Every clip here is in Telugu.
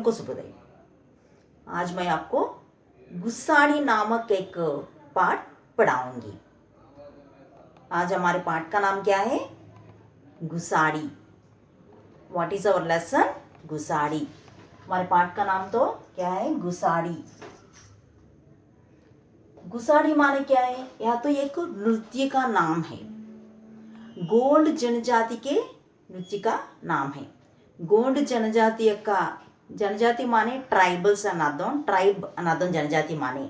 को शुभोदय। आज मैं आपको गुस्साड़ी नामक एक पाठ पढ़ाऊंगी। आज हमारे पाठ का नाम क्या है? Gussadi. What is our lesson? Gussadi. हमारे पाठ का नाम तो क्या है? गुस्साड़ी। गुस्साड़ी माने क्या है? यह तो एक नृत्य का नाम है। गोंड जनजाति के नृत्य का नाम है। గోండ్ జనజాతి యొక్క జనజాతి మానే ట్రైబల్స్ అని అర్థం. ట్రైబ్ అని అర్థం జనజాతి మానే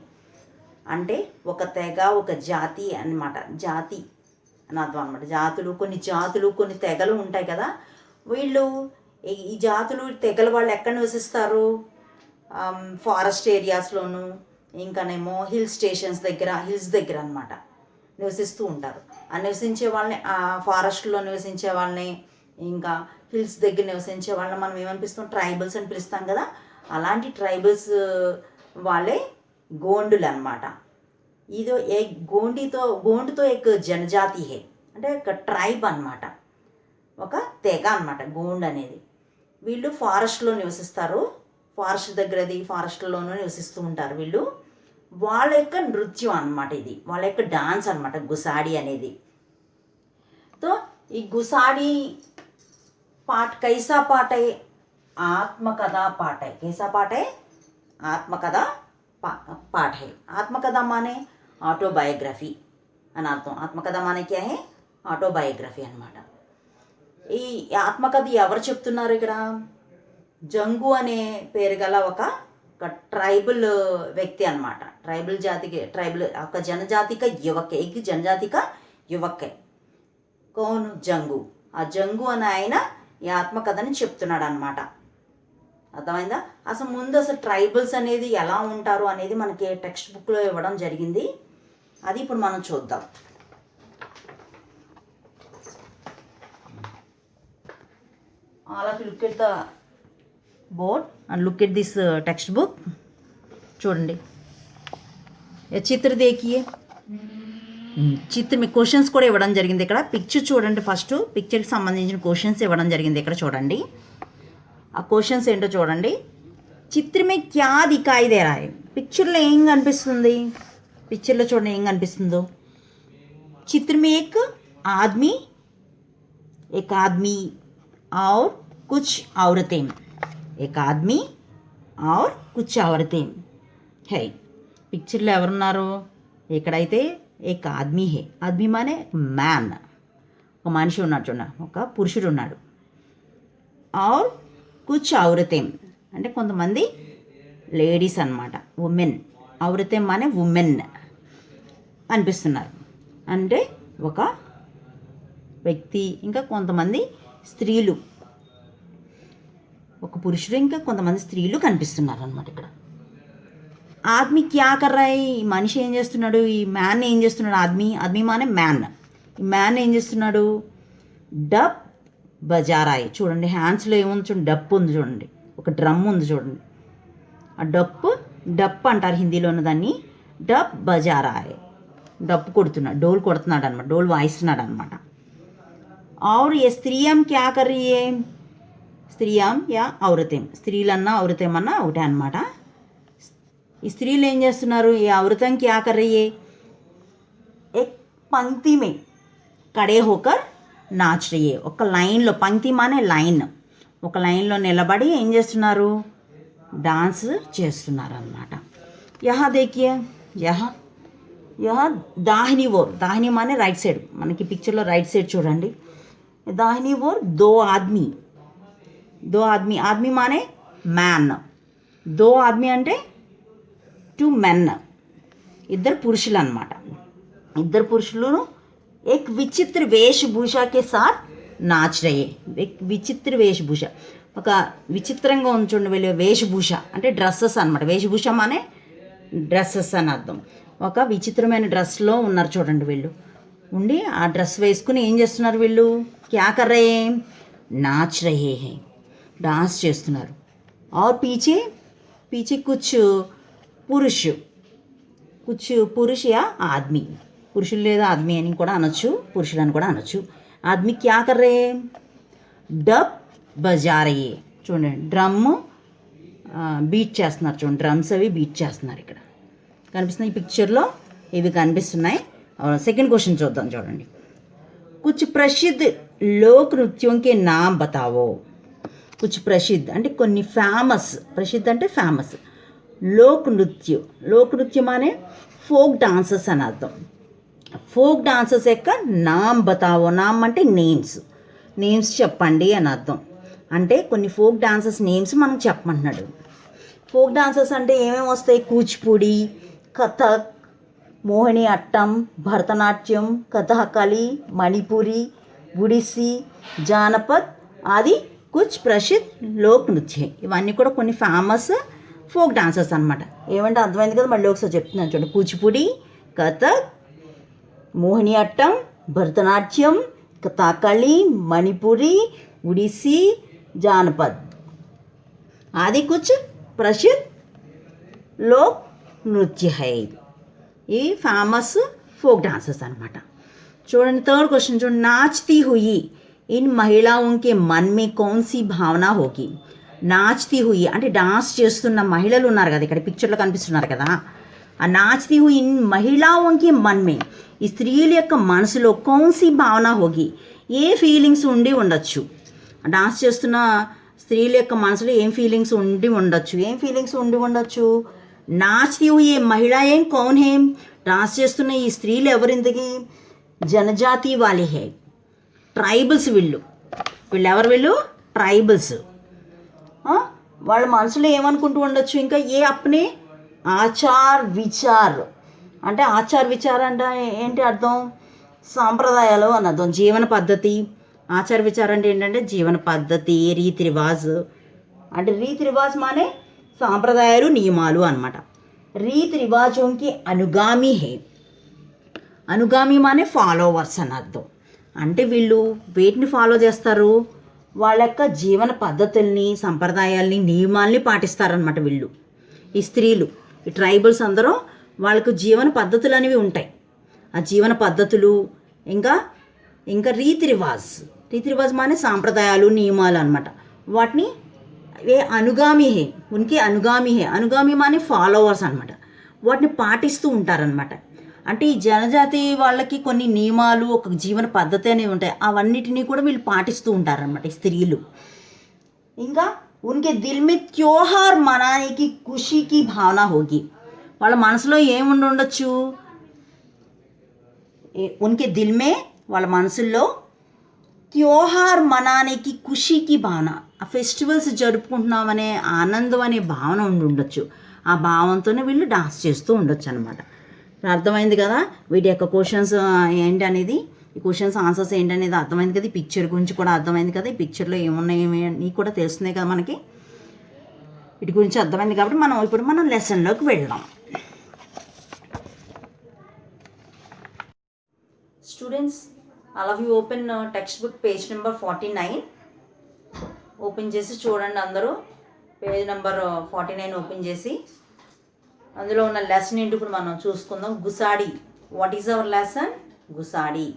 అంటే ఒక తెగ, ఒక జాతి అన్నమాట. జాతి అని అర్థం అనమాట. జాతులు కొన్ని తెగలు ఉంటాయి కదా. వీళ్ళు ఈ జాతులు తెగల వాళ్ళు ఎక్కడ నివసిస్తారు? ఫారెస్ట్ ఏరియాస్లోను, ఇంకానేమో హిల్స్ దగ్గర అనమాట నివసిస్తూ ఉంటారు. ఆ నివసించే వాళ్ళని, ఆ ఫారెస్ట్లో నివసించే వాళ్ళని, ఇంకా హిల్స్ దగ్గర నివసించే వాళ్ళని మనం ఏమనిపిస్తాం? ట్రైబల్స్ అని పిలుస్తాం కదా. అలాంటి ట్రైబల్స్ వాళ్ళే గోండులు అనమాట. ఇదో గోండుతో ఒక జనజాతి హే, అంటే ఒక ట్రైబ్ అనమాట, ఒక తెగ అనమాట గోండ్ అనేది. వీళ్ళు ఫారెస్ట్లో నివసిస్తారు. ఫారెస్ట్లోనూ నివసిస్తూ ఉంటారు వీళ్ళు. వాళ్ళ యొక్క నృత్యం అనమాట ఇది, వాళ్ళ యొక్క డాన్స్ అనమాట గుసాడి అనేది. తో ఈ గుసాడి पाठ कैसा पाठ है? आत्मकथा पाठ है. कैसा पाठ है? आत्मकथा पाठ है. आत्मकथा माने ఆటోబయోగ్రఫీ అని అర్థం. ఆత్మకథ మానే క్యా హే? ఆటోబయోగ్రఫీ అనమాట. ఈ ఆత్మకథ ఎవరు చెప్తున్నారు ఇక్కడ? జంగు అనే పేరు గల ఒక ట్రైబల్ వ్యక్తి అనమాట. ఒక జనజాతిక యువకే కౌను జంగు. ఆ జంగు అని ఆయన ఈ ఆత్మకథని చెప్తున్నాడు అనమాట. అర్థమైందా? అసలు ట్రైబల్స్ అనేది ఎలా ఉంటారు అనేది మనకి టెక్స్ట్ బుక్లో ఇవ్వడం జరిగింది. అది ఇప్పుడు మనం చూద్దాం. All of you look at the board and look at this text book. చూడండి, చిత్ర దేఖియే. చిత్ర మీ క్వశ్చన్స్ కూడా ఇవ్వడం జరిగింది ఇక్కడ. పిక్చర్ చూడండి. ఫస్ట్ పిక్చర్కి సంబంధించిన క్వశ్చన్స్ ఇవ్వడం జరిగింది ఇక్కడ. చూడండి ఆ క్వశ్చన్స్ ఏంటో చూడండి. చిత్ర మే క్యా దిఖాయి దే రహా హై? పిక్చర్లో ఏం కనిపిస్తుంది? పిక్చర్లో చూడండి ఏం కనిపిస్తుందో. చిత్ర మే ఏక్ ఆద్మీ और कुछ औरतें. एक आदमी और कुछ औरतें है. పిక్చర్లో ఎవరున్నారు? ఇక్కడైతే ఏక్ ఆద్మీ హే. ఆద్మీ మానే మ్యాన్, ఒక మనిషి ఉన్నాడు చూడండి, ఒక పురుషుడు ఉన్నాడు. ఆర్ కుచ్ ఔరతేం అంటే కొంతమంది లేడీస్ అనమాట, ఉమెన్. ఔరతేం మానే ఉమెన్ అనిపిస్తున్నారు. అంటే ఒక వ్యక్తి, ఇంకా కొంతమంది స్త్రీలు, ఒక పురుషుడు ఇంకా కొంతమంది స్త్రీలు కనిపిస్తున్నారు అనమాట ఇక్కడ. ఆద్మీ క్యా కర్ రహా హై? ఈ మనిషి ఏం చేస్తున్నాడు? ఈ మ్యాన్ ఏం చేస్తున్నాడు? ఆద్మీ మానే మ్యాన్. ఈ మ్యాన్ ఏం చేస్తున్నాడు? డప్ బజా రహా హై. చూడండి హ్యాండ్స్లో ఏముంది చూడండి, డప్పు ఉంది చూడండి, ఒక డ్రమ్ ఉంది చూడండి. ఆ డప్ అంటారు హిందీలో ఉన్న దాన్ని. డప్ బజా రహా హై, డప్పు కొడుతున్నాడు, డోల్ కొడుతున్నాడు అనమాట, డోల్ వాయిస్తున్నాడు అనమాట. और ये स्त्रियां क्या कर रही है? స్త్రీయాం యా ఔరతేం, స్త్రీలన్నా ఔరతేమన్నా ఒకటే అనమాట. ఈ స్త్రీలు ఏం చేస్తున్నారు? ఈ ఔరతం క్యా కర్ రహీ హై? एक पंक्ति में खड़े होकर नाच रही है. ఒక లైన్లో, పంక్తి మానే లైన్, ఒక లైన్లో నిలబడి ఏం చేస్తున్నారు? డాన్స్ చేస్తున్నారు అనమాట. యహా దేఖియే, యహా దాహిని ఓర్. దాహిని మానే రైట్ సైడ్, మనకి పిక్చర్లో రైట్ సైడ్ చూడండి. దాహిని ఓర్ దో ఆద్మీ. ఆద్మీ మానే మ్యాన్. దో ఆద్మీ అంటే టూ మెన్, ఇద్దరు పురుషులు అనమాట. ఇద్దరు పురుషులు ఏక్ విచిత్ర వేషభూషా కే సాత్ నాచ్ రహే. విచిత్ర వేషభూష, ఒక విచిత్రంగా ఉంచండి వీళ్ళు. వేషభూష అంటే డ్రెస్సెస్ అనమాట. వేషభూష మానే డ్రెస్సెస్ అని అర్థం. ఒక విచిత్రమైన డ్రెస్లో ఉన్నారు చూడండి వీళ్ళు. ఉండి ఆ డ్రెస్ వేసుకుని ఏం చేస్తున్నారు వీళ్ళు? క్యా కర్ రహే హై? నాచ్ రహే హై, డాన్స్ చేస్తున్నారు. और पीछे कुछ पुरुष या आदमी, పురుషులు లేదా ఆద్మీ అని కూడా అనొచ్చు, పురుషుడు అని కూడా అనొచ్చు. ఆద్మీ క్యా కర్ రహే? డప్ బజా రహే. చూడండి, డ్రమ్ బీట్ చేస్తున్నారు చూడండి, డ్రమ్స్ అవి బీట్ చేస్తున్నారు ఇక్కడ కనిపిస్తున్నాయి. ఈ పిక్చర్లో ఇవి కనిపిస్తున్నాయి. సెకండ్ క్వశ్చన్ చూద్దాం చూడండి. కుచ్ ప్రసిద్ధ లోక్ నృత్యం కే నామ్ బతావో. కుచ్ ప్రసిద్ధ అంటే కొన్ని ఫేమస్, ప్రసిద్ధ అంటే ఫేమస్, లోక్ నృత్యం అనే ఫోక్ డాన్సెస్ అని అర్థం. ఫోక్ డాన్సెస్ యొక్క నామ్ బతావో. నామ్ అంటే నేమ్స్ చెప్పండి అని అర్థం. అంటే కొన్ని ఫోక్ డాన్సెస్ నేమ్స్ మనం చెప్పమంటున్నాడు. ఫోక్ డాన్సెస్ అంటే ఏమేమి వస్తాయి? కూచిపూడి, కథక్, మోహిని అట్టం, భరతనాట్యం, కథకళి, మణిపురి, ఒడిస్సీ, జానపద్ ఆది కుచ్ ప్రసిద్ధ్ లోక్ నృత్య. ఇవన్నీ కూడా కొన్ని ఫేమస్ ఫోక్ డాన్సెస్ అనమాట. ఏమంటే అర్థమైంది కదా, మళ్ళీ ఒకసారి చెప్తున్నాను చూడండి. కూచిపూడి, కథక్, మోహిని అట్టం, భరతనాట్యం, కథకళి, మణిపురి, ఒడిస్సీ, జానపద్ ఆది కుచ్ ప్రసిద్ధ్ లోక్ నృత్య హై. ఇవి ఫేమస్ ఫోక్ డాన్సెస్ అనమాట. చూడండి థర్డ్ క్వశ్చన్ చూడండి. నాచ్తీ హుయి in మహిళాओं Mann May Kaun see భావన హోగి. నాచ్తీ హుయి అంటే డాన్స్ చేస్తున్న మహిళలు ఉన్నారు కదా, ఇక్కడ పిక్చర్లో కనిపిస్తున్నారు కదా. ఆ నాచ్తీ హుయి ఇన్ మహిళాओं మన్ మే, ఈ స్త్రీల యొక్క మనసులో కౌన్ సీ భావన హోగి, ఏ ఫీలింగ్స్ ఉండి ఉండొచ్చు. డాన్స్ చేస్తున్న స్త్రీల యొక్క మనసులో ఏం ఫీలింగ్స్ ఉండి ఉండొచ్చు. నాచ్తీ హుయి మహిళా ఏం కౌన్ హేం, డాన్స్ చేస్తున్న ఈ స్త్రీలు ఎవరింతకి? జనజాతి వాలి హే, ట్రైబల్స్. వీళ్ళు ఎవరు? ట్రైబల్స్. వాళ్ళ మనసులో ఏమనుకుంటూ ఉండొచ్చు ఇంకా? ఏ అప్నే ఆచార్ విచార్ అంటే అంటే ఏంటి అర్థం? సాంప్రదాయాలు అని అర్థం, జీవన పద్ధతి. ఆచార విచారం అంటే ఏంటంటే జీవన పద్ధతి, రీతి రివాజ్. అంటే రీతి రివాజ్ మానే సాంప్రదాయాలు, నియమాలు అనమాట. రీతి రివాజోంకి అనుగామి హే. అనుగామి మానే ఫాలోవర్స్ అని అర్థం. అంటే వీళ్ళు వేటిని ఫాలో చేస్తారు? వాళ్ళ యొక్క జీవన పద్ధతుల్ని, సంప్రదాయాల్ని, నియమాల్ని పాటిస్తారనమాట వీళ్ళు. ఈ స్త్రీలు, ఈ ట్రైబల్స్ అందరూ వాళ్ళకు జీవన పద్ధతులు అనేవి ఉంటాయి. ఆ జీవన పద్ధతులు ఇంకా రీతి రివాజ్ మానే సాంప్రదాయాలు, నియమాలు అనమాట. వాటిని అనుగామి హే, అనుగామి మానే ఫాలోవర్స్ అనమాట. వాటిని పాటిస్తూ ఉంటారనమాట. అంటే ఈ జనజాతి వాళ్ళకి కొన్ని నియమాలు, ఒక జీవన పద్ధతి అనేవి ఉంటాయి. అవన్నిటినీ కూడా వీళ్ళు పాటిస్తూ ఉంటారనమాట ఈ స్త్రీలు. ఇంకా ఉన్కే దిల్ మే త్యోహార్ మనానేకి ఖుషీకి భావన హోగి. వాళ్ళ మనసులో ఏముండి ఉండొచ్చు? ఉన్కే దిల్ మే, వాళ్ళ మనసుల్లో త్యోహార్ మనానేకి ఖుషీకి భావన, ఆ ఫెస్టివల్స్ జరుపుకుంటున్నామనే ఆనందం అనే భావన ఉండి ఉండొచ్చు. ఆ భావంతోనే వీళ్ళు డాన్స్ చేస్తూ ఉండొచ్చు అనమాట. అర్థమైంది కదా వీటి యొక్క క్వశ్చన్స్ ఏంటి అనేది, ఈ క్వశ్చన్స్ ఆన్సర్స్ ఏంటనేది అర్థమైంది కదా. ఈ పిక్చర్ గురించి కూడా అర్థమైంది కదా. ఈ పిక్చర్లో ఏమున్నాయి ఏమి కూడా తెలుస్తున్నాయి కదా మనకి. వీటి గురించి అర్థమైంది కాబట్టి ఇప్పుడు మనం లెసన్లోకి వెళ్దాం. Students, all of you open text book page number 49. Open చేసి చూడండి అందరూ. పేజ్ నెంబర్ 49 ఓపెన్ చేసి అందులో ఉన్న లెసన్ ఏంటి ఇప్పుడు మనం చూసుకుందాం. Gussadi. What is our lesson? Gussadi.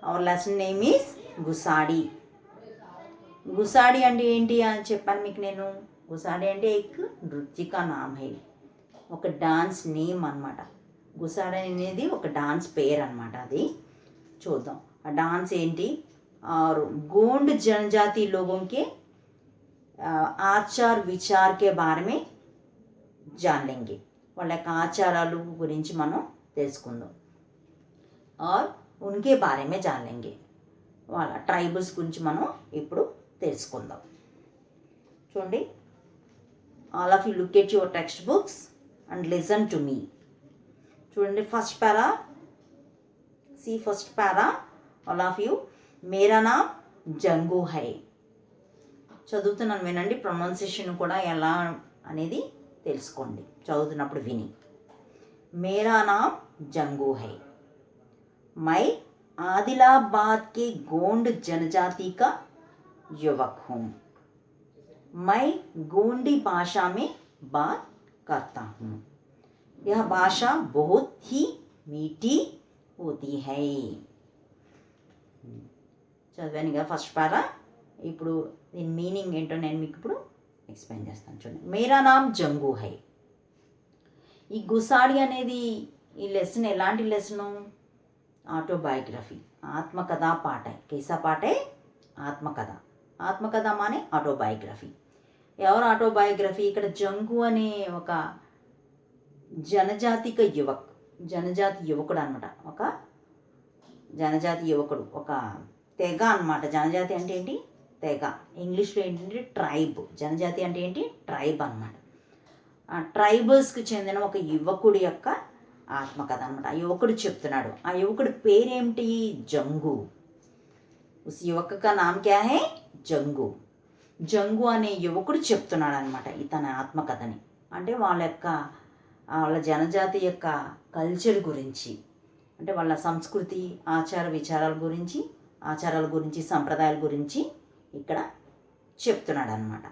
Our lesson name is Gussadi. Gussadi అంటే ఏంటి అని చెప్పాను మీకు నేను. గుసాడి అంటే ఎక్ నృత్య కా నామ్ హై, ఒక డాన్స్ నేమ్ అనమాట. గుసాడి అనేది ఒక డాన్స్ పేరు అనమాట. అది చూద్దాం ఆ డాన్స్ ఏంటి. और गोंड जनजाति लोगों के आचार विचार के बारे में जान लेंगे. వాళ్ళ యొక్క ఆచారాలు గురించి మనం తెలుసుకుందాం. और उनके बारे में जान लेंगे. వాళ్ళ ట్రైబల్స్ గురించి మనం ఇప్పుడు తెలుసుకుందాం. చూడండి, all of you look at your text books and listen to me. చూడండి first para, first para all of you. మేరా నామ్ జంగు హై. చదువుతున్నాను వినండి, ప్రొనౌన్సియేషన్ కూడా ఎలా అనేది తెలుసుకోండి చదువుతున్నప్పుడు విని. మేరా నామ్ జంగు హై. मैं आदिलाबाद के गोंड जनजाति का युवक हूँ. मैं गोंडी भाषा में बात करता हूँ. यह भाषा बहुत ही मीठी होती है. చదివాను కదా ఫస్ట్ పారా. ఇప్పుడు దీని మీనింగ్ ఏంటో నేను మీకు ఇప్పుడు ఎక్స్ప్లెయిన్ చేస్తాను చూడండి. మేరా నామ్ జంగు హై. ఈ గుసాడి అనేది ఈ లెసన్ ఎలాంటి లెసను? ఆటోబయోగ్రఫీ, ఆత్మకథా పాఠ. కేసా పాఠే? ఆత్మకథ. ఆత్మకథ మానే ఆటోబయోగ్రఫీ. ఎవరు ఆటోబయోగ్రఫీ? ఇక్కడ జంగు అనే ఒక జనజాతి యువకుడు అనమాట. ఒక జనజాతి యువకుడు, ఒక తెగ అనమాట. జనజాతి అంటే ఏంటి? తెగ. ఇంగ్లీష్లో ఏంటంటే ట్రైబ్. జనజాతి అంటే ఏంటి? ట్రైబ్ అనమాట. ఆ ట్రైబల్స్కి చెందిన ఒక యువకుడి యొక్క ఆత్మకథ అనమాట. ఆ యువకుడు చెప్తున్నాడు. ఆ యువకుడి పేరేమిటి? జంగు. ఉస్ యువక కా నామ్ క్యా హై? జంగు. జంగు అనే యువకుడు చెప్తున్నాడు అనమాట ఇతని ఆత్మకథని. అంటే వాళ్ళ జనజాతి యొక్క కల్చర్ గురించి, అంటే వాళ్ళ సంస్కృతి, ఆచారాల గురించి, సంప్రదాయాల గురించి ఇక్కడ చెప్తున్నాడు అనమాట.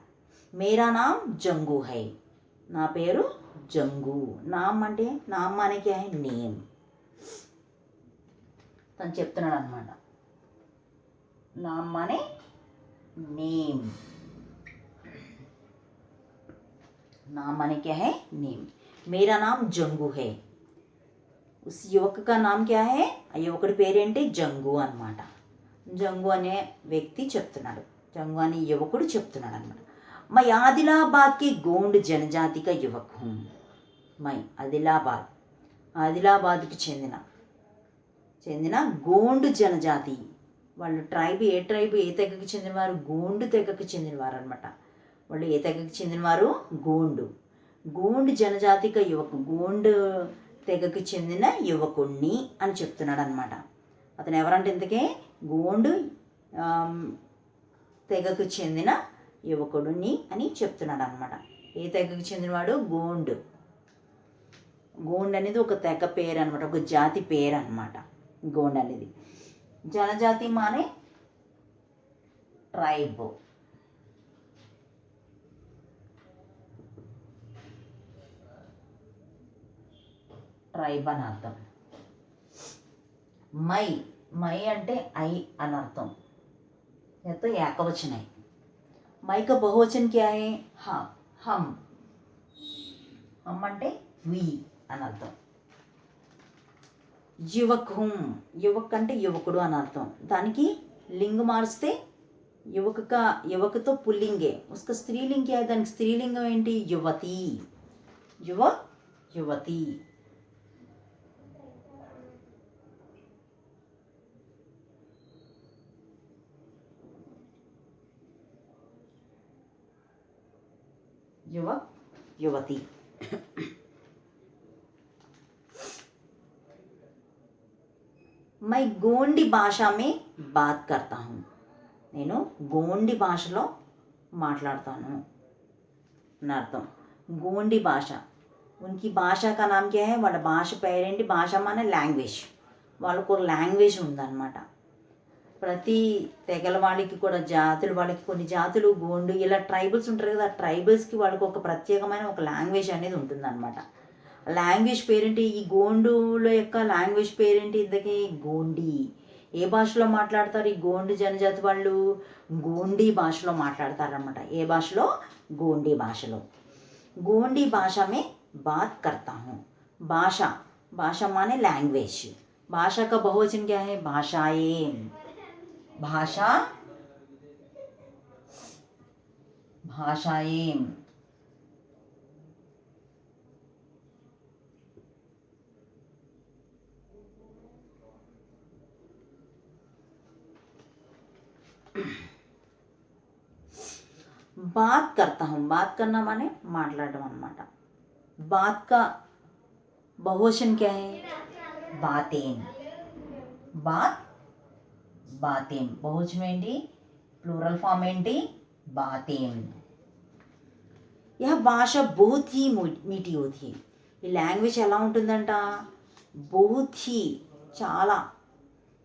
మేరా నామ్ జంగు హై. నా పేరు జంగు. నామ్ అంటే నామ్ అనే క్యా హై? నేమ్. తను చెప్తున్నాడు అనమాట. నామ్ అనే నేమ్. नाम माने क्या है? नेम. मेरा नाम जंगू है. उस युवक का नाम क्या है? ఆ యువకుడి పేరేంటి? జంగు అనమాట. జంగు అనే వ్యక్తి చెప్తున్నాడు, జంగు అనే యువకుడు చెప్తున్నాడు అనమాట. మై ఆదిలాబాద్ కి గోండ్ జనజాతి కా యువక్ హూం. మై ఆదిలాబాద్కి చెందిన గోండ్ జనజాతి. వాళ్ళు ట్రైబ్ ఏ తెగకి చెందినవారు? గోండు తెగకి చెందినవారు అనమాట. వాళ్ళు ఏ తెగకి చెందినవారు? గోండ్ జనజాతిక గోండ్ తెగకి చెందిన యువకుణ్ణి అని చెప్తున్నాడు అనమాట. అతను ఎవరంటే ఇంతకే గోండ్ తెగకు చెందిన యువకుడిని అని చెప్తున్నాడు అనమాట. ఏ తెగకు చెందినవాడు? గోండ్ అనేది ఒక తెగ పేరు అనమాట, ఒక జాతి పేరు అనమాట. గోండ్ అనేది జనజాతి మానే ట్రైబ్. ట్రైబ్ అని అర్థం. మై అంటే ఐ అని అర్థం. तो ఏకవచన है. మై का बहुवचन क्या है? हम అంటే వి అని అర్థం. యువక్ అంటే యువకుడు అని అర్థం. దానికి లింగ్ మారిస్తే యువకతో పుల్లింగే. ఉస్కా స్త్రీలింగ్ क्या है? దానికి స్త్రీలింగం ఏంటి? యువతి. యువతి. युवक युवती. मैं गोंडी भाषा में बात करता हूँ. నేను గోండి భాషలో మాట్లాడతాను అని అర్థం. గోండి భాష. ఉనికి భాష కా నామ్ క్యా హై? వాళ్ళ భాష పేరేంటి? భాష మానే లాంగ్వేజ్. వాళ్ళకు ఒక లాంగ్వేజ్ ఉందన్నమాట. ప్రతి తెగల వాళ్ళకి కూడా వాళ్ళకి కొన్ని జాతులు గోండు ఇలా ట్రైబల్స్ ఉంటారు కదా, ఆ ట్రైబల్స్కి వాళ్ళకి ఒక ప్రత్యేకమైన ఒక లాంగ్వేజ్ అనేది ఉంటుందన్నమాట. లాంగ్వేజ్ పేరేంటి? ఈ గోండుల యొక్క లాంగ్వేజ్ పేరేంటి? ఇంతకీ గోండి. ఏ భాషలో మాట్లాడతారు ఈ గోండు జనజాతి వాళ్ళు? గోండీ భాషలో మాట్లాడతారనమాట. ఏ భాషలో? గోండీ భాషలో. గోండీ భాష మే బాత్ కర్తా హూ. భాష మానే లాంగ్వేజ్. భాష కా బహువచన్ క్యా హై? భాషాయేం. భాషాయేం. बात करता हूँ. बात करना माने మాట్లాడడం అన్నమాట. बात का बहुवचन क्या है? बातें. बातें. बहुवचనం ఏంటి? ప్లూరల్ ఫామ్ ఏంటి? बातें. यह భాష बहुत ही मीठी होती है. ఈ లాంగ్వేజ్ ఎలా ఉంటుందంట? बहुत ही చాలా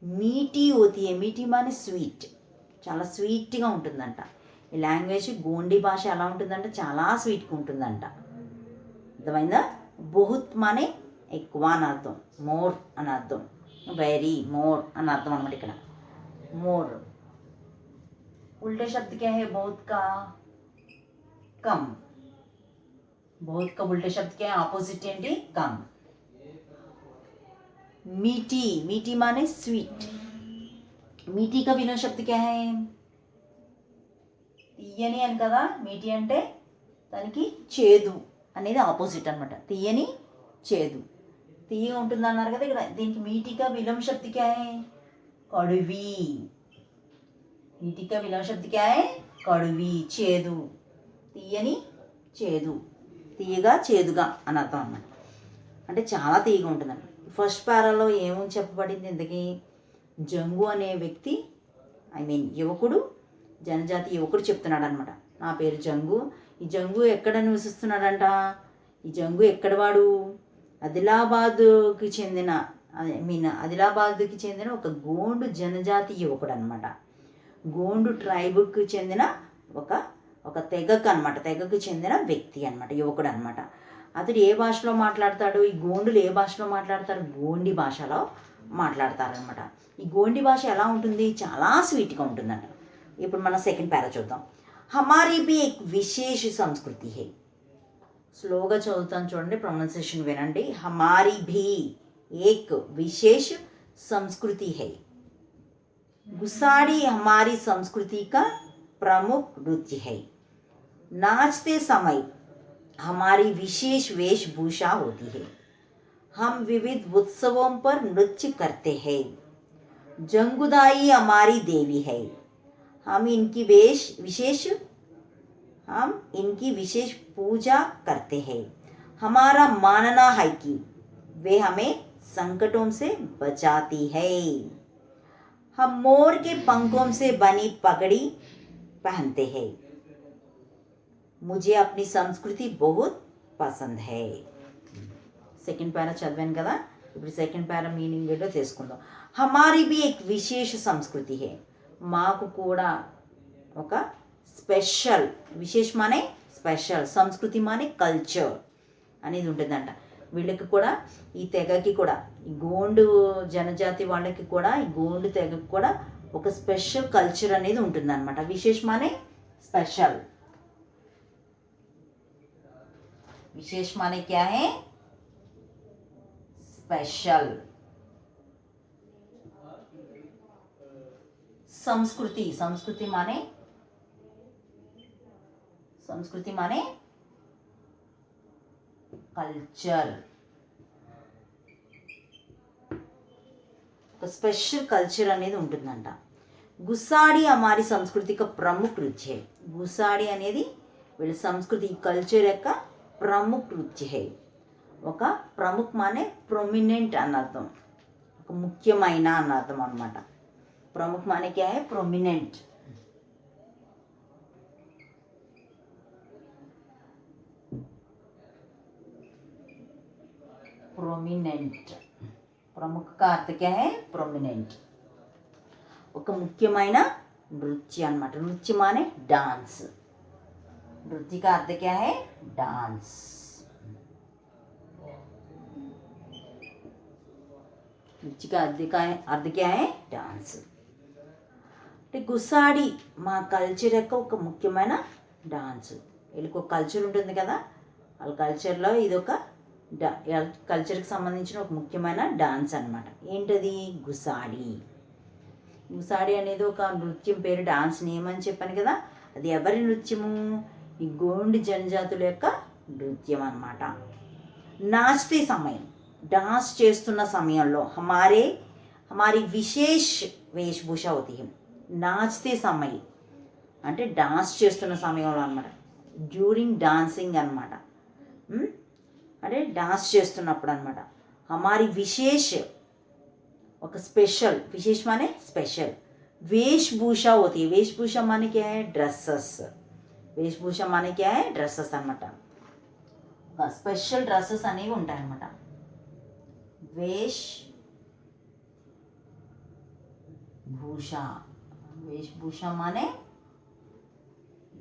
మీఠీ होती है. మీఠీ మానే స్వీట్. చాలా స్వీట్గా ఉంటుందంట. ఈ లాంగ్వేజ్ గోండి భాష ఎలా ఉంటుందంటే చాలా స్వీట్గా ఉంటుందంట. అర్థమైందా? బహుత్ మానే ఎక్కువ అని అర్థం, మోర్ అని అర్థం, వెరీ మోర్ అని అర్థం అనమాట. ఇక్కడ మోర్. ఉల్టే శబ్ద క్యా హై? బహుత్ కా कम। बहुत का उल्टे शब्द क्या है, ऑपोजिट ఏంటి, कम। मीठी, मीठी माने स्वीट। मीठी का विलोम शब्द क्या है, తీయని అని కదా, మీఠీ అంటే దానికి చేదు అనేది ఆపోజిట్ అనమాట, తీయని చేదు, తీయగా ఉంటుంది అన్నారు కదా ఇక్కడ, దీనికి మీఠీగా విలోమ शब्द क्या है, कड़वी। मीठी का विलोम शब्द क्या है, कड़वी, చేదు, తీయని చేదు, తీయగా చేదుగా అని అర్థం అన్నమాట, అంటే చాలా తీయగా ఉంటుందండి. ఫస్ట్ పారాలో ఏమని చెప్పబడింది ఇంతకీ, జంగు అనే వ్యక్తి, ఐ మీన్ యువకుడు, జనజాతి యువకుడు చెప్తున్నాడు అనమాట, నా పేరు జంగు. ఈ జంగు ఎక్కడ నివసిస్తున్నాడంట, ఈ జంగు ఎక్కడవాడు, ఆదిలాబాద్కి చెందిన, ఐ మీన్ ఆదిలాబాద్కి చెందిన ఒక గోండు జనజాతి యువకుడు అనమాట. గోండు ట్రైబ్కి చెందిన ఒక ఒక తెగకు అనమాట, తెగకు చెందిన వ్యక్తి అనమాట, యువకుడు అనమాట. అతడు ఏ భాషలో మాట్లాడతాడు, ఈ గోండులు ఏ భాషలో మాట్లాడతారు, గోండి భాషలో మాట్లాడతారనమాట. ఈ గోండి భాష ఎలా ఉంటుంది, చాలా స్వీట్గా ఉంటుందంట. ఇప్పుడు మనం సెకండ్ పారా చూద్దాం. హమారీ భీ ఏక్ విశేష సంస్కృతి హై. స్లోగా చదువుతాను చూడండి, ప్రొనౌన్సియేషన్ వినండి. హమారీ భీ ఏక్ విశేష సంస్కృతి హై. गुसाड़ी हमारी संस्कृति का प्रमुख नृत्य है. नाचते समय हमारी विशेष वेशभूषा होती है. हम विविध उत्सवों पर नृत्य करते हैं. जंगुदाई हमारी देवी है. हम इनकी विशेष पूजा करते हैं. हमारा मानना है कि वे हमें संकटों से बचाती है. हम मोर के पंखों से बनी पगड़ी पहनते हैं. मुझे अपनी संस्कृति बहुत पसंद है. సెకండ్ పారా చదివాను కదా, ఇప్పుడు సెకండ్ పారా మీనింగ్ ఏంటో తెలుసుకుందాం. హమారీ బి ఏక్ విశేష సంస్కృతి హే. మాకు కూడా ఒక స్పెషల్, విశేష్ మానే స్పెషల్, సంస్కృతి మానే కల్చర్ అనేది ఉంటుందంట. వీళ్ళకి కూడా, ఈ తెగకి కూడా, ఈ గోండు జనజాతి వాళ్ళకి కూడా, ఈ గోండు తెగకి కూడా ఒక స్పెషల్ కల్చర్ అనేది ఉంటుందన్నమాట. విశేష్ మానే స్పెషల్. విశేష్ మానే క్యా హే, స్పెషల్. సంస్కృతి, సంస్కృతి మానే కల్చర్. ఒక స్పెషల్ కల్చర్ అనేది ఉంటుందంట. గుసాడి హమారి సంస్కృతిక ప్రముఖ నృత్య హై. గుసాడి అనేది వీళ్ళ సంస్కృతి, కల్చర్ యొక్క ప్రముఖ నృత్య హై. ఒక ప్రముఖ మానే ప్రొమినెంట్ అని అర్థం, ఒక ముఖ్యమైన అని అర్థం అనమాట. ప్రముఖ మానే క్యా హై, ప్రొమినెంట్. प्रोमिनेंट, प्रमुख का अर्थ क्या है, प्रोमिनेंट. ఒక ముఖ్యమైన నృత్య అన్నమాట. నృత్య మానే డాన్స్. नृत्य का अर्थ क्या है, डांस. नृत्य का अर्थ क्या है, डांस. అంటే గుసాడి మా కల్చర్ యొక్క ఒక ముఖ్యమైన డాన్స్. వీళ్ళకి ఒక కల్చర్ ఉంటుంది కదా, వాళ్ళ కల్చర్లో ఇది ఒక కల్చర్కి సంబంధించిన ఒక ముఖ్యమైన డాన్స్ అనమాట. ఏంటది, గుసాడి. గుసాడి అనేది ఒక నృత్యం పేరు, డాన్స్ నేమ్ అని చెప్పాను కదా. అది ఎవరి నృత్యము, ఈ గోండి జనజాతుల యొక్క నృత్యం అన్నమాట. నాచ్తే సమయం, డాన్స్ చేస్తున్న సమయంలో హమారీ విశేష్ వేషభూష అవుతీ. నాచ్తే సమయం అంటే డాన్స్ చేస్తున్న సమయంలో అనమాట, డ్యూరింగ్ డాన్సింగ్ అనమాట. అంటే డాన్స్ చేస్తున్నప్పుడు అనమాట. హమారీ విశేష్ ఒక స్పెషల్, విశేష్ మానే స్పెషల్, వేషభూష होती है. वेशभूषा माने क्या है, ड्रेसेस. वेशभूषा माने क्या है, ड्रेसेस అనమాట. స్పెషల్ డ్రెస్సెస్ అనేవి ఉంటాయి అనమాట. వేషభూష, వేషభూష మానే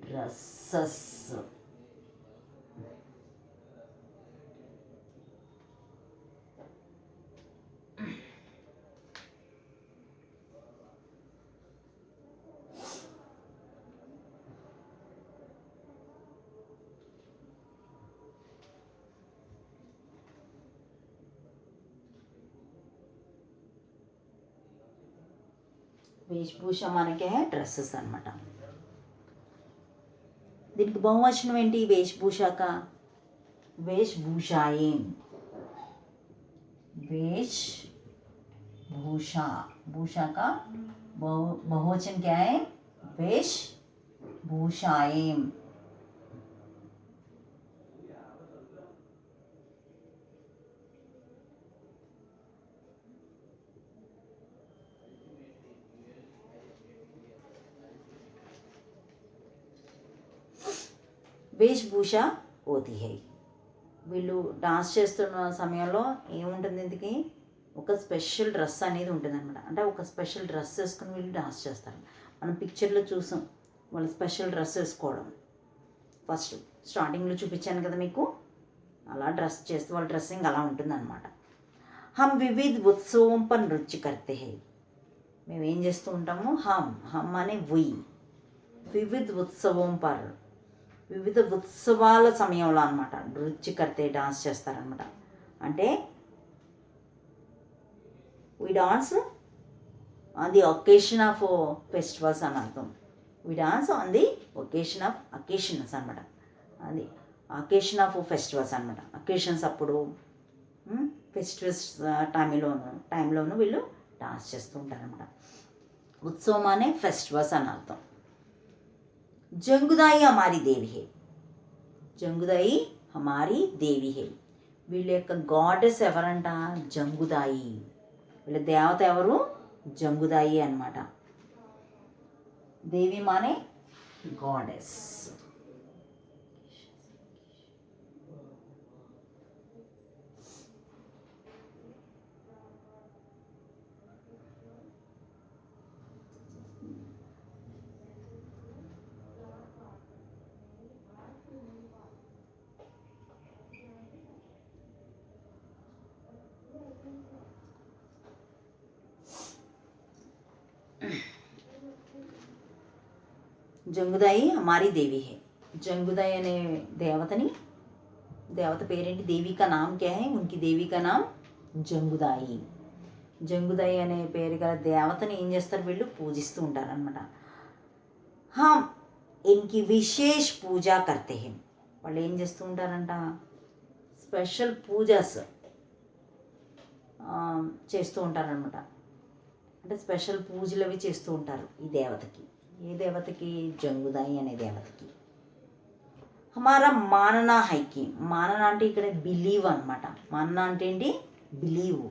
డ్రెస్సెస్. వేషభూష మనకే డ్రెస్సెస్ అనమాట. దీనికి బహువచనం ఏంటి వేషభూషాక? वेशभूषाएं. वेशभूषा, भूषा का बहुवचन क्या है? वेशभूषाएं. వేషభూష होती है. వీళ్ళు డాన్స్ చేస్తున్న సమయంలో ఏముంటుంది, ఇందుకి ఒక స్పెషల్ డ్రెస్ అనేది ఉంటుంది అనమాట. అంటే ఒక స్పెషల్ డ్రెస్ వేసుకుని వీళ్ళు డాన్స్ చేస్తారు. మనం పిక్చర్లో చూసాం వాళ్ళు స్పెషల్ డ్రెస్ వేసుకోవడం. ఫస్ట్ స్టార్టింగ్లో చూపించాను కదా మీకు, అలా డ్రెస్ చేస్తే వాళ్ళ డ్రెస్సింగ్ అలా ఉంటుందన్నమాట. హమ్ వివిధ ఉత్సవం పర్ నృత్య కర్తే హై. మేము ఏం చేస్తూ ఉంటాము, హమ్ అనే వివిధ ఉత్సవం పర్, వివిధ ఉత్సవాల సమయంలో అనమాట నృత్య కర్తే డాన్స్ చేస్తారనమాట. అంటే we dance on the occasion of festivals అని అర్థం. We dance on the occasions అనమాట. అది అకేషన్ ఆఫ్ ఫెస్టివల్స్ అనమాట. అకేషన్స్ అప్పుడు ఫెస్టివల్స్ టైంలోను వీళ్ళు డాన్స్ చేస్తూ ఉంటారనమాట. ఉత్సవం అనే ఫెస్టివల్స్ అని అర్థం. జంగుదాయి హమారీ దేవి హే. జంగుదాయి హమారీ దేవి హే. వీళ్ళ యొక్క గాడెస్ ఎవరంట? జంగుదాయి. వీళ్ళ దేవత ఎవరు? జంగుదాయి అన్నమాట. దేవి మానే గాడెస్. జంగుదాయి హమారీ దేవి హే. జంగుదాయి అనే దేవత పేరేంటి? దేవి కా నామ్ క్యా హై? ఉన్కి దేవి కా నామ్ జంగుదాయి. జంగుదాయి అనే పేరు గల దేవతని ఏం చేస్తారు వీళ్ళు? పూజిస్తూ ఉంటారనమాట. ఇన్కి విశేష్ పూజా కర్తే హై. వాళ్ళు ఏం చేస్తూ ఉంటారంట? స్పెషల్ పూజాస్ చేస్తూ ఉంటారనమాట. అంటే స్పెషల్ పూజలు అవి చేస్తూ ఉంటారు ఈ దేవతకి. ఏ దేవతకి? జంగుదాయి అనే దేవతకి. హమారా మాననా హైకి. మానన అంటే ఇక్కడ బిలీవ్ అనమాట. మానన అంటే ఏంటి? బిలీవ్.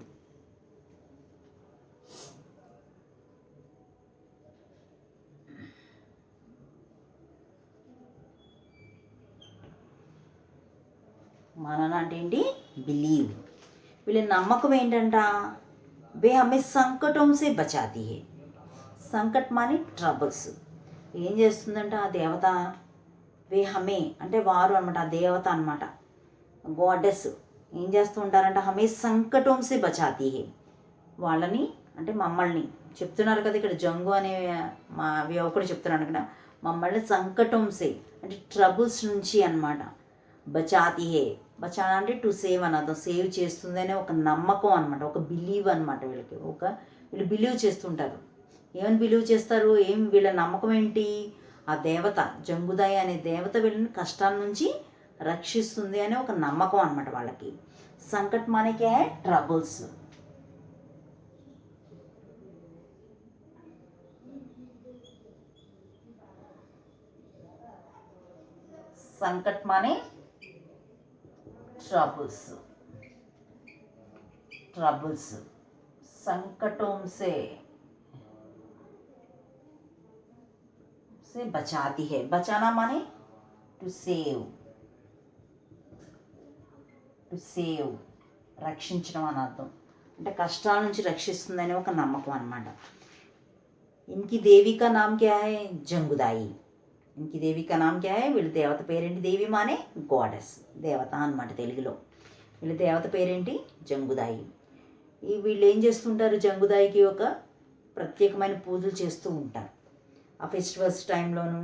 మానన అంటే ఏంటి? బిలీవ్. వీళ్ళ నమ్మకం ఏంటంట? వే హమే సంకటం సే బచాతీ హే. సంకట్ మాని ట్రబుల్స్. ఏం చేస్తుందంట ఆ దేవత? వే హమే అంటే వారు అనమాట, ఆ దేవత అనమాట, గాడెస్. ఏం చేస్తూ ఉంటారంట? హమే సంకటం సే బచాతీ హే. వాళ్ళని అంటే మమ్మల్ని చెప్తున్నారు కదా ఇక్కడ, జంగు అనే మా యువకుడు చెప్తున్నాడు ఇక్కడ, మమ్మల్ని సంకటం సే అంటే ట్రబుల్స్ నుంచి అనమాట. బచాతీ హే, బచానా అంటే టు సేవ్ అన్నది, సేవ్ చేస్తుంది అనే ఒక నమ్మకం అనమాట, ఒక బిలీవ్ అనమాట. వీళ్ళకి వీళ్ళు బిలీవ్ చేస్తుంటారు. ఏమని బిలీవ్ చేస్తారు? వీళ్ళ నమ్మకం ఏంటి? ఆ దేవత జంగుదాయి అనే దేవత వీళ్ళని కష్టాల నుంచి రక్షిస్తుంది అనే ఒక నమ్మకం అనమాట వాళ్ళకి. సంకట్ మానేకే ట్రబుల్స్. संकट माने ट्रबल्स. संकटों से बचाती है. बचाना माने टू సేవ్. రక్షించడం అని అర్థం. అంటే కష్టాల నుంచి రక్షిస్తుందనే ఒక నమ్మకం అన్నమాట. ఇన్కి దేవి కా నామ్ క్యా హై? జంగుదాయి. ఇన్కి దేవి కా నామ్ క్యా హై? వీళ్ళ దేవత పేరేంటి? దేవి మానే గాడెస్, దేవత అనమాట తెలుగులో. వీళ్ళ దేవత పేరేంటి? జంగుదాయి. వీళ్ళు ఏం చేస్తుంటారు? జంగుదాయికి ఒక ప్రత్యేకమైన పూజలు చేస్తూ ఉంటారు ఆ ఫెస్టివల్స్ టైంలోను,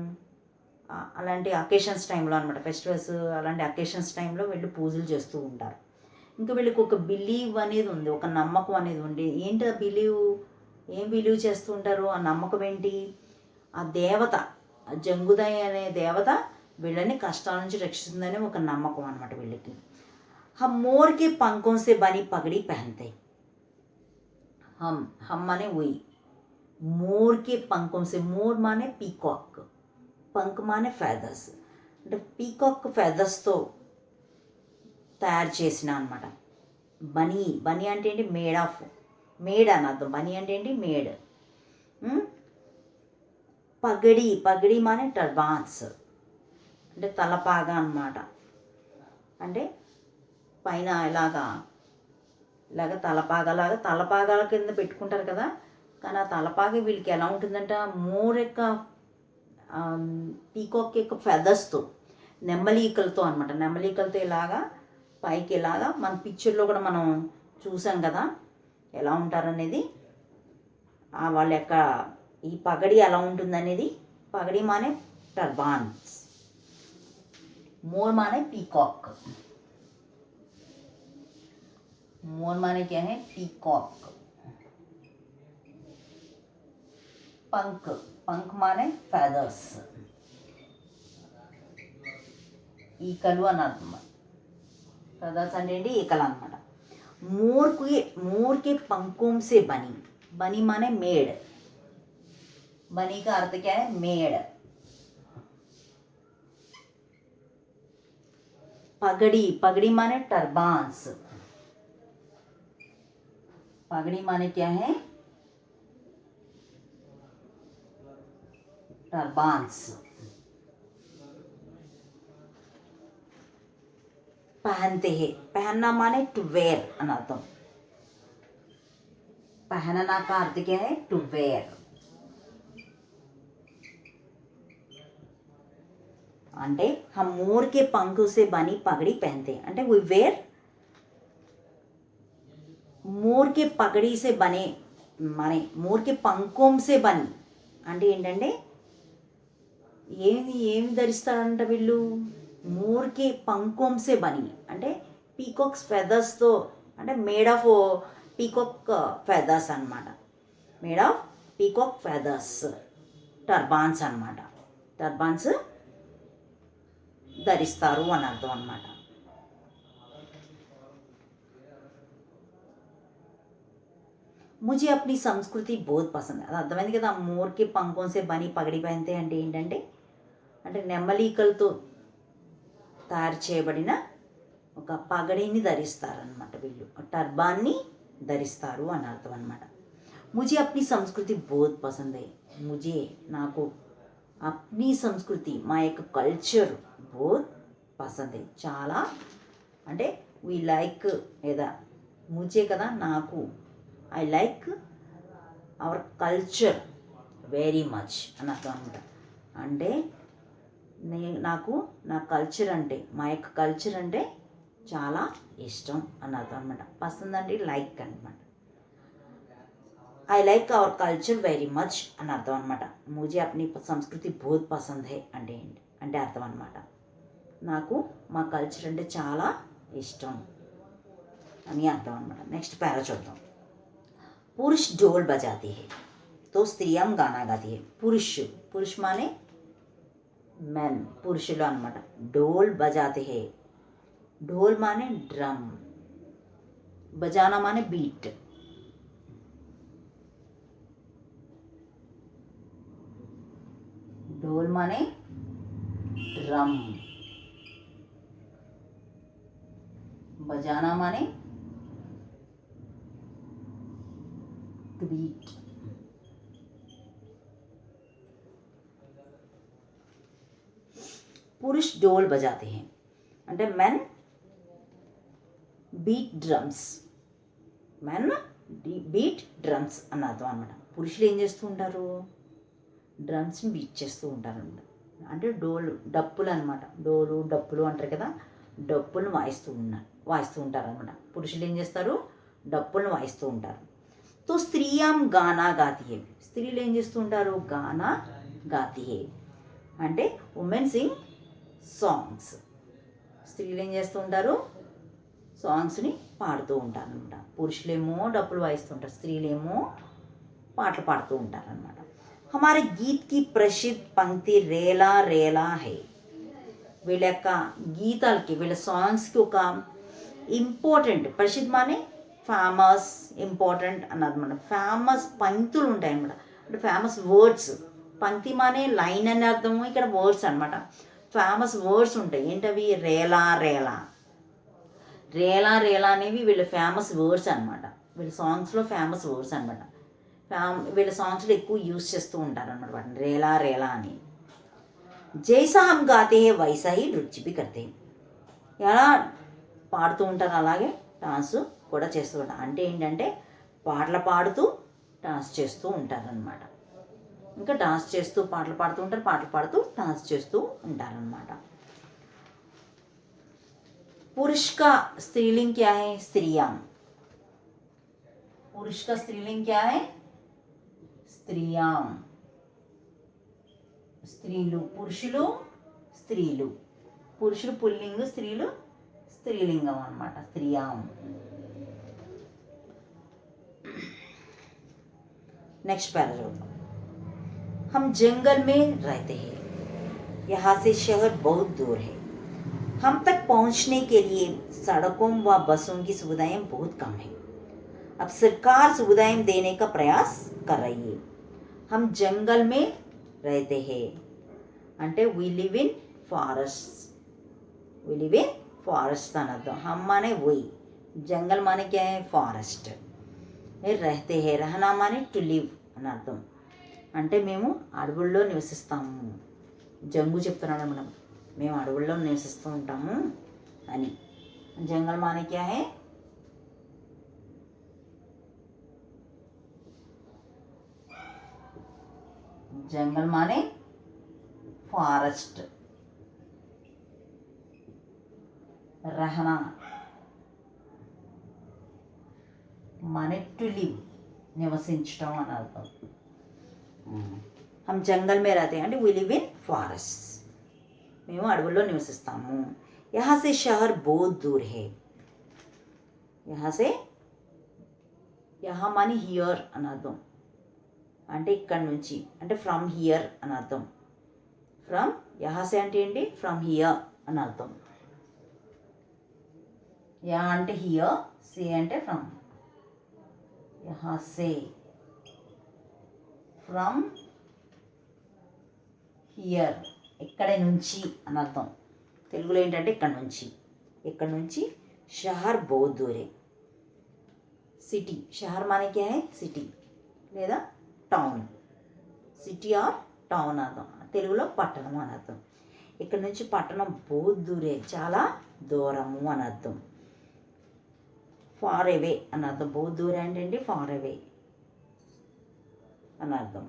అలాంటి అకేషన్స్ టైంలో అనమాట. ఫెస్టివల్స్ అలాంటి అకేషన్స్ టైంలో వీళ్ళు పూజలు చేస్తూ ఉంటారు. ఇంకా వీళ్ళకి ఒక బిలీవ్ అనేది ఉంది, ఒక నమ్మకం అనేది ఉంది. ఏంటి ఆ బిలీవ్? ఏం బిలీవ్ చేస్తూ ఉంటారు? ఆ నమ్మకం ఏంటి? ఆ దేవత, జంగుదయ్ అనే దేవత వీళ్ళని కష్టాల నుంచి రక్షిస్తుందని ఒక నమ్మకం అనమాట వీళ్ళకి. हम मोर के पंखों से बनी पगड़ी पहनते. हम माने वही, मोर के पंखों से, मोर माने पीकॉक, పంక్ మానే ఫెదర్స్, అంటే పీకాక్ ఫెదర్స్తో తయారు చేసిన అనమాట. బనీ, బనీ అంటే ఏంటి? మేడ్ ఆఫ్, మేడ్ అని అర్థం. బనీ అంటే ఏంటి? మేడ్. పగడి, పగడి మానే టర్బాన్స్, అంటే తలపాగా అనమాట. అంటే పైన ఇలాగ తలపాగాల కింద పెట్టుకుంటారు కదా. కానీ ఆ తలపాగా వీళ్ళకి ఎలా ఉంటుందంట? మోర్ యొక్క పీకాక్ యొక్క ఫెదర్స్తో, నెమలీకలతో అనమాట. నెమలీకలతో ఇలాగా పైకి ఇలాగా మన పిక్చర్లో కూడా మనం చూసాం కదా ఎలా ఉంటారనేది. వాళ్ళ యొక్క ఈ పగడి ఎలా ఉంటుందనేది. పగడి మానే టర్బాన్స్, मोर माने पीकॉक. मोर माने क्या है? पीकॉक. पंख, पंख माने feathers. ఈకలు అని అర్థం. feathers అంటే ఏంటి? ఈకలు అనమాట. मोर के पंखों से बनी, बनी माने मेड. बनी का अर्थ क्या है? मेड. पगड़ी, पगड़ी माने टर्बान्स. पगड़ी माने क्या है? टर्बान्स. पहनते हैं, पहनना माने टू वेयर అని అర్థం. पहनना का अर्थ क्या है? To where. అంటే हम मोर के पंखों से बनी पगड़ी पहनते हैं, అంటే वी वेयर मोर के पगड़ी से बने, माने मोर के पंखों से बनी అంటే ఏంటంటే ఏమి ధరిస్తారంట వీళ్ళు? मोर के पंखों से बनी అంటే పీకాక్స్ ఫెదర్స్తో, అంటే మేడ్ ఆఫ్ పీకాక్ ఫెదర్స్ అనమాట. మేడ్ ఆఫ్ పీకాక్ ఫెదర్స్, టర్బాన్స్ అనమాట. టర్బాన్స్ ధరిస్తారు అని అర్థం అనమాట. ముझे अपनी సంస్కృతి बहुत పసంద్. అది అర్థమైంది కదా. మోర్కి పంకోన్సే బని పగడి పహన్తే అంటే ఏంటంటే, అంటే నెమలీకలతో తయారు చేయబడిన ఒక పగడిని ధరిస్తారనమాట వీళ్ళు. టర్బాన్ని ధరిస్తారు అని అర్థం అనమాట. ముझे अपनी సంస్కృతి बहुत పసంద్ है. ముझे నాకు అప్నీ సంస్కృతి, మా యొక్క కల్చర్ బోత్ పసంద్, చాలా, అంటే వీ లైక్, లేదా ముझे కదా నాకు, I like our culture very much అని అర్థం అనమాట. అంటే నాకు నా కల్చర్ అంటే, మా యొక్క కల్చర్ అంటే చాలా ఇష్టం అని అర్థం అనమాట. పసంద్ అంటే లైక్ అనమాట. I like our culture very much అని అర్థం అనమాట. ముझे अपनी సంస్కృతి बहुत పసంద్ హై అంటే ఏంటి అంటే అర్థం అనమాట. నాకు మా కల్చర్ అంటే చాలా ఇష్టం అని అర్థం అనమాట. నెక్స్ట్ పారా చూద్దాం. పురుష్ ढोल बजाते हैं तो स्त्रियां गाना गाती है. పురుష్ మానే మెన్, పురుషులు అనమాట. ढोल बजाते हैं, ढोल माने ड्रम, बजाना माने बीट. ढोल माने ड्रम, बजाना माने बीट. पुरुष ढोल बजाते हैं అంటే men beat drums, men beat drums అని అర్థం అనమాట. పురుషులు ఏం చేస్తూ ఉంటారు? డ్రమ్స్ని బీట్ చేస్తూ ఉంటారనమాట. అంటే డప్పులు అనమాట. డోలు డప్పులు అంటారు కదా, డప్పులను వాయిస్తూ ఉంటారనమాట. పురుషులు ఏం చేస్తారు? డప్పులను వాయిస్తూ ఉంటారు. తో స్త్రీయాం గానా గాతి హే, స్త్రీలు ఏం చేస్తూ ఉంటారు? గానా గాతి హే అంటే ఉమెన్ సింగ్ సాంగ్స్. స్త్రీలు ఏం చేస్తూ ఉంటారు? సాంగ్స్ని పాడుతూ ఉంటారు అనమాట. పురుషులేమో డప్పులు వాయిస్తూ ఉంటారు, స్త్రీలేమో పాటలు పాడుతూ ఉంటారనమాట. హమారే గీత్ కి ప్రసిద్ధ పంక్తి రేలా రేలా హై. వీళ్ళ యొక్క గీతాలకి, వీళ్ళ సాంగ్స్కి ఒక ఇంపార్టెంట్, ప్రసిద్ధ మానే ఫేమస్, ఇంపార్టెంట్ అన్నది మన ఫేమస్ పంక్తులు ఉంటాయి అన్నమాట. అంటే ఫేమస్ వర్డ్స్, పంక్తి మానే లైన్ అని అర్థము, ఇక్కడ వర్డ్స్ అనమాట. ఫేమస్ వర్డ్స్ ఉంటాయి. ఏంటవి? రేలా రేలా, రేలా రేలా అనేవి వీళ్ళ ఫేమస్ వర్డ్స్ అనమాట. వీళ్ళ సాంగ్స్లో ఫేమస్ వర్డ్స్ అనమాట. వీళ్ళ సాంగ్స్లో ఎక్కువ యూస్ చేస్తూ ఉంటారు అనమాట వాటిని, రేలా రేలా అని. జైసా హమ్ గాతే హే వైసా హీ నృత్య భీ కర్తే. ఎలా పాడుతూ ఉంటారు అలాగే డాన్స్ కూడా చేస్తూ ఉంటారు. అంటే ఏంటంటే పాటలు పాడుతూ డాన్స్ చేస్తూ ఉంటారనమాట. ఇంకా డాన్స్ చేస్తూ పాటలు పాడుతూ ఉంటారు, పాటలు పాడుతూ డాన్స్ చేస్తూ ఉంటారనమాట. पुरुष का स्त्रीलिंग क्या है? स्त्रियां. पुरुष का स्त्रीलिंग क्या है? स्त्रियां. స్త్రీలు, పురుషులు, స్త్రీలు. పురుషులు పుల్లింగు, స్త్రీలు స్త్రీలింగం అన్నమాట. స్త్రియాం. Next paragraph. हम जंगल में रहते हैं, यहाँ से शहर बहुत दूर है. हम तक पहुंचने के लिए सड़कों व बसों की सुविधाएं बहुत कम है. अब सरकार सुविधाएं देने का प्रयास कर रही है. हम जंगल में रहते हैं అంటే we live in forest. We live in forest అని అర్థం. हम माने वही, जंगल माने क्या है? फॉरेस्ट. रहते हैं, रहना माने టు లివ్ అని అర్థం. అంటే మేము అడవుల్లో నివసిస్తాము. జంగు చెప్తున్నాడు మనం, మేము అడవుల్లో నివసిస్తూ ఉంటాము అని. జంగల్ మానే క్యా హై? जंगल माने फॉरेस्ट. रहना माने టు లివ్, నివసించడం అని అర్థం. हम जंगल में रहते हैं అంటే we live in forest. మేము అడవుల్లో నివసిస్తాము. यहाँ से शहर बहुत दूर है. यहाँ से, यहाँ माने హియర్ అని అర్థం. అంటే ఇక్కడ నుంచి, అంటే ఫ్రమ్ హియర్ అని అర్థం. ఫ్రమ్, యహాసే అంటే ఏంటి? ఫ్రమ్ హియర్ అని అర్థం. యా అంటే హియర్, సే అంటే ఫ్రమ్. యహాసే, ఫ్రమ్ హియర్, ఇక్కడి నుంచి అని అర్థం. తెలుగులో ఏంటంటే ఇక్కడ నుంచి, ఇక్కడ నుంచి. షహర్ బహుత్ దూరే, సిటీ. షహర్ మానే క్యా హై? సిటీ లేదా టౌన్. సిటీ ఆర్ టౌన్ అర్థం. తెలుగులో పట్టణం అని అర్థం. ఇక్కడ నుంచి పట్టణం బహుత్ దూరే, చాలా దూరము అని అర్థం. ఫార్ అవే అని అర్థం. బహుత్ దూరే అంటే ఏంటి? ఫార్ అవే అని అర్థం.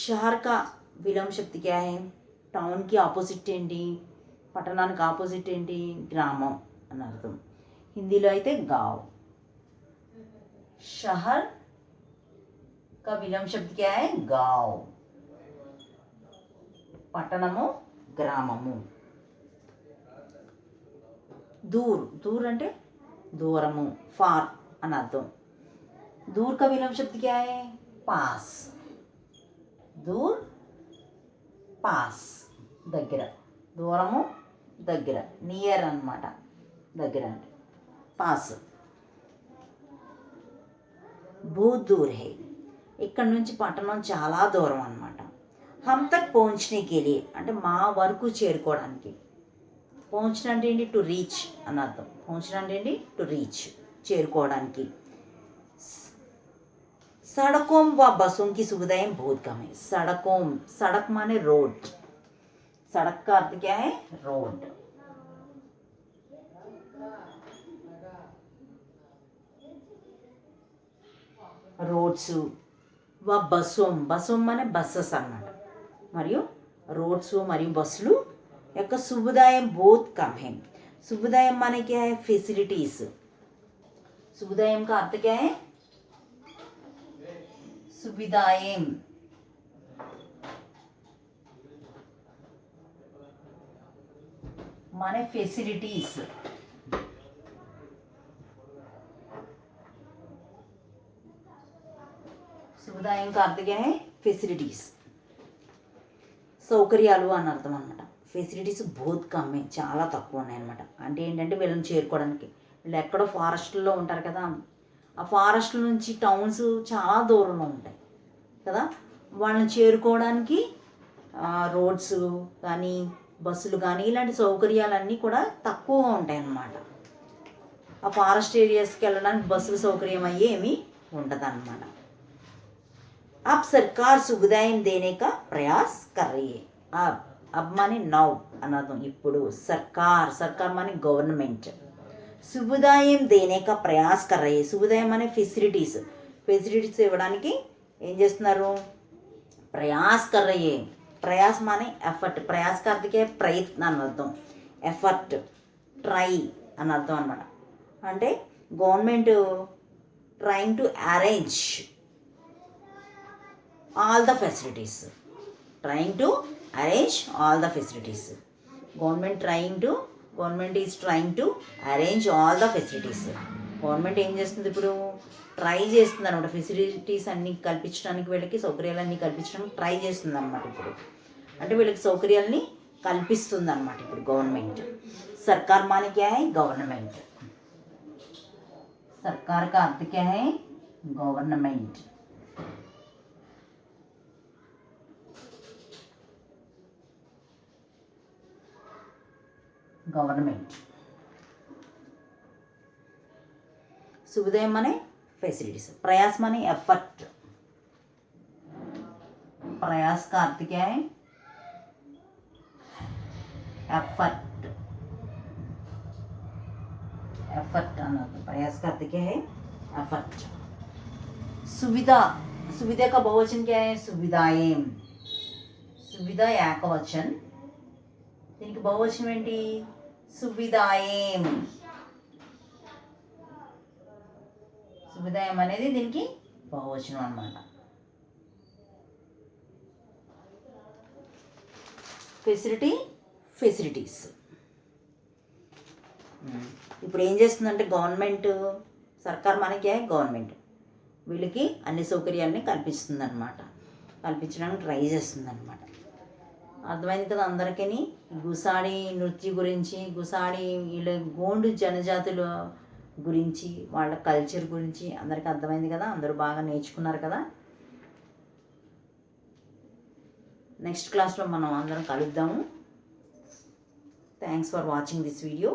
షహర్ కా విలోమ శక్తి క్యా హై? టౌన్కి ఆపోజిట్ ఏంటి? పట్టణానికి ఆపోజిట్ ఏంటి? గ్రామం అని అర్థం. హిందీలో అయితే గావ్. షహర్ का विलोम शब्द क्या है? गांव. పట్టణము, గ్రామము. దూర్, దూర్ అంటే దూరము, ఫార్ అని అర్థం. दूर का विलोम शब्द क्या है? पास. दूर, पास, దగ్గర. దూరము, దగ్గర. నియర్ అన్నమాట. దగ్గర అంటే పాస్. बहुत दूर है, ఇక్కడ నుంచి పట్టణం చాలా దూరం అన్నమాట. హమ్ తక్ పహుంచనే కే లియే అంటే మా వరకు చేరుకోవడానికి. పహుంచన అంటే ఏంటి? టు రీచ్ అని అర్థం. పహుంచన అంటే ఏంటి? టు రీచ్, చేరుకోవడానికి. सड़कों व बसों की सुविधाएं बहुत कम है. सड़कों, सड़क माने रोड. सड़क का अर्थ क्या है? रोड. రోడ్స్ వ బస్సోం, బస్సోం అనే బస్సెస్ అన్నమాట. మరియు రోడ్స్ మరియు బస్సులు యొక్క సువిధాయం బోత్ కమ్ है. सुविधाएं माने क्या है? फैसिलिटीज. सुविधाएं का अर्थ क्या है? सुविधाएं माने फैसिलिटीज. శుభోదయం కార్తికే ఫెసిలిటీస్, సౌకర్యాలు అని అర్థం అనమాట. ఫెసిలిటీస్ బోత్ కమ్మే, చాలా తక్కువ ఉన్నాయన్నమాట. అంటే ఏంటంటే వీళ్ళని చేరుకోవడానికి, వీళ్ళు ఎక్కడో ఫారెస్ట్లో ఉంటారు కదా, ఆ ఫారెస్ట్ నుంచి టౌన్స్ చాలా దూరంలో ఉంటాయి కదా, వాళ్ళని చేరుకోవడానికి రోడ్స్ కానీ బస్సులు కానీ ఇలాంటి సౌకర్యాలన్నీ కూడా తక్కువగా ఉంటాయి అన్నమాట. ఆ ఫారెస్ట్ ఏరియాస్కి వెళ్ళడానికి బస్సులు సౌకర్యం అయ్యి ఏమీ ఉండదన్నమాట. अब सरकार सुविधाएं देने का प्रयास कर रही है. अब माने नौ अनादम ఇప్పుడు सरकार माने गवर्नमेंट సువిధాయం దేనే కా ప్రయాస్ కర్ రహీ. సువిధాయం అనే ఫెసిలిటీస్ ఇవ్వడానికి ఏం చేస్తున్నారు, ప్రయాస్ కర్ రహీ. ప్రయాస్ మానే ఎఫర్ట్, ప్రయాస్ కార్తికే ప్రయత్నం అని అర్థం, ఎఫర్ట్ ట్రై అని అర్థం అనమాట. అంటే government trying to arrange all the facilities, trying to arrange all the facilities. Government is trying to arrange all the facilities. Government ఏం చేస్తుంది, ఇప్పుడు ట్రై చేస్తుంది అనమాట. ఫెసిలిటీస్ అన్నీ కల్పించడానికి, వీళ్ళకి సౌకర్యాలన్నీ కల్పించడానికి ట్రై చేస్తుంది అనమాట. ఇప్పుడు అంటే వీళ్ళకి సౌకర్యాలని కల్పిస్తుంది అనమాట ఇప్పుడు గవర్నమెంట్. సర్కార్ మానే క్యా హై, గవర్నమెంట్. సర్కార్ కా అర్థ క్యా హై, గవర్నమెంట్. गवर्नमेंट. सुविधा माने फैसिलिटीज, प्रयास माने एफर्ट. प्रयास का अर्थ क्या है, एफर्ट. एफर्ट प्रयास का अर्थ क्या है, एफर्ट. सुविधा, सुविधा का बहुवचन क्या है, सुविधाएं. सुविधा ఏకవచन, దీనికి బహువచనం ఏంటి, సువిధాయేం. సువిధాయం అనేది దీనికి బహువచనం అన్నమాట. ఫెసిలిటీస్. ఇప్పుడు ఏం చేస్తుందంటే గవర్నమెంట్, సర్కార్ మనకి గవర్నమెంట్ వీళ్ళకి అన్ని సౌకర్యాలని కల్పిస్తుంది అనమాట, కల్పించడానికి ట్రై చేస్తుంది అనమాట. అర్థమైంది కదా అందరికీ. గుసాడి నృత్యం గురించి, గుసాడి వీళ్ళ గోండు జనజాతుల గురించి, వాళ్ళ కల్చర్ గురించి అందరికీ అర్థమైంది కదా, అందరూ బాగా నేర్చుకున్నారు కదా. నెక్స్ట్ క్లాస్లో మనం అందరం కలుద్దాము. Thanks for watching this video.